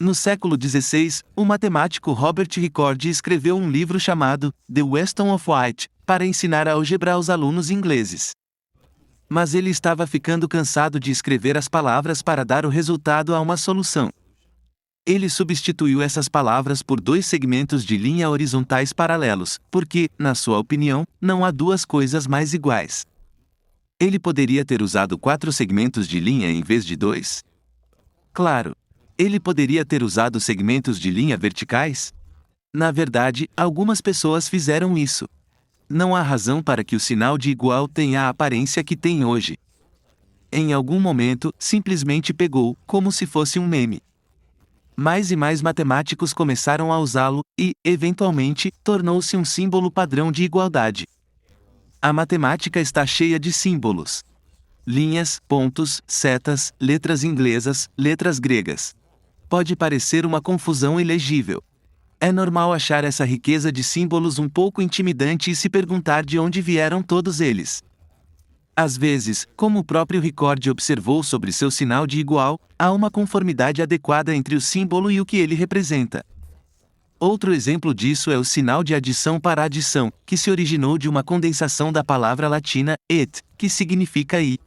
No século XVI, o matemático Robert Ricordi escreveu um livro chamado The Weston of White, para ensinar a álgebra aos alunos ingleses. Mas ele estava ficando cansado de escrever as palavras para dar o resultado a uma solução. Ele substituiu essas palavras por dois segmentos de linha horizontais paralelos, porque, na sua opinião, não há duas coisas mais iguais. Ele poderia ter usado 4 segmentos de linha em vez de 2? Claro. Ele poderia ter usado segmentos de linha verticais? Na verdade, algumas pessoas fizeram isso. Não há razão para que o sinal de igual tenha a aparência que tem hoje. Em algum momento, simplesmente pegou, como se fosse um meme. Mais e mais matemáticos começaram a usá-lo, e, eventualmente, tornou-se um símbolo padrão de igualdade. A matemática está cheia de símbolos. Linhas, pontos, setas, letras inglesas, letras gregas. Pode parecer uma confusão ilegível. É normal achar essa riqueza de símbolos um pouco intimidante e se perguntar de onde vieram todos eles. Às vezes, como o próprio Ricordi observou sobre seu sinal de igual, há uma conformidade adequada entre o símbolo e o que ele representa. Outro exemplo disso é o sinal de adição para adição, que se originou de uma condensação da palavra latina et, que significa i.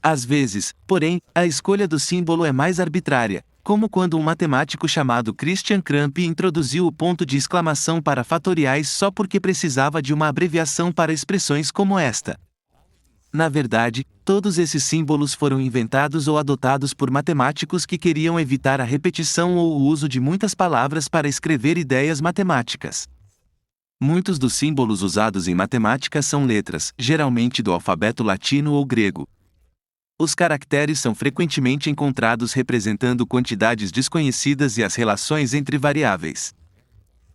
Às vezes, porém, a escolha do símbolo é mais arbitrária, como quando um matemático chamado Christian Kramp introduziu o ponto de exclamação para fatoriais só porque precisava de uma abreviação para expressões como esta. Na verdade, todos esses símbolos foram inventados ou adotados por matemáticos que queriam evitar a repetição ou o uso de muitas palavras para escrever ideias matemáticas. Muitos dos símbolos usados em matemática são letras, geralmente do alfabeto latino ou grego. Os caracteres são frequentemente encontrados representando quantidades desconhecidas e as relações entre variáveis.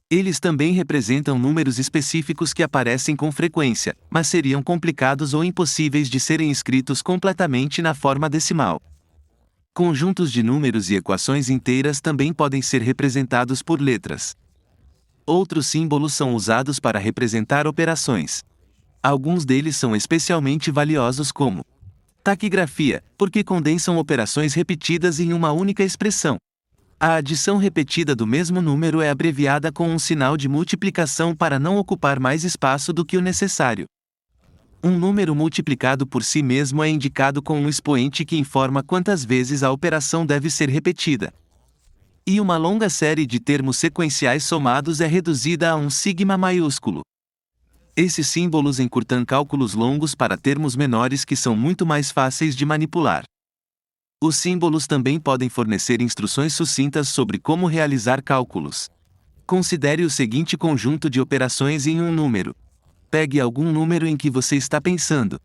Eles também representam números específicos que aparecem com frequência, mas seriam complicados ou impossíveis de serem escritos completamente na forma decimal. Conjuntos de números e equações inteiras também podem ser representados por letras. Outros símbolos são usados para representar operações. Alguns deles são especialmente valiosos como taquigrafia, porque condensam operações repetidas em uma única expressão. A adição repetida do mesmo número é abreviada com um sinal de multiplicação para não ocupar mais espaço do que o necessário. Um número multiplicado por si mesmo é indicado com um expoente que informa quantas vezes a operação deve ser repetida. E uma longa série de termos sequenciais somados é reduzida a um sigma maiúsculo. Esses símbolos encurtam cálculos longos para termos menores que são muito mais fáceis de manipular. Os símbolos também podem fornecer instruções sucintas sobre como realizar cálculos. Considere o seguinte conjunto de operações em um número. Pegue algum número em que você está pensando.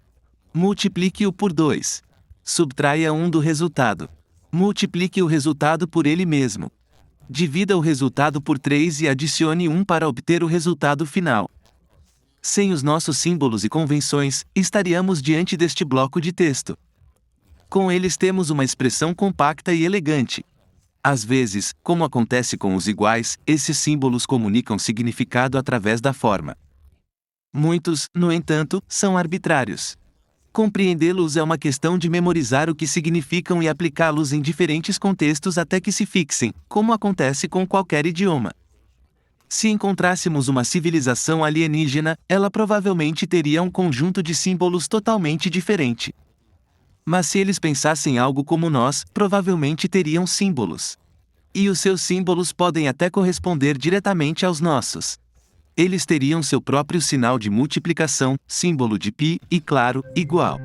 Multiplique-o por 2. Subtraia 1 do resultado. Multiplique o resultado por ele mesmo. Divida o resultado por 3 e adicione 1 para obter o resultado final. Sem os nossos símbolos e convenções, estaríamos diante deste bloco de texto. Com eles temos uma expressão compacta e elegante. Às vezes, como acontece com os iguais, esses símbolos comunicam significado através da forma. Muitos, no entanto, são arbitrários. Compreendê-los é uma questão de memorizar o que significam e aplicá-los em diferentes contextos até que se fixem, como acontece com qualquer idioma. Se encontrássemos uma civilização alienígena, ela provavelmente teria um conjunto de símbolos totalmente diferente. Mas se eles pensassem algo como nós, provavelmente teriam símbolos. E os seus símbolos podem até corresponder diretamente aos nossos. Eles teriam seu próprio sinal de multiplicação, símbolo de π, e claro, igual.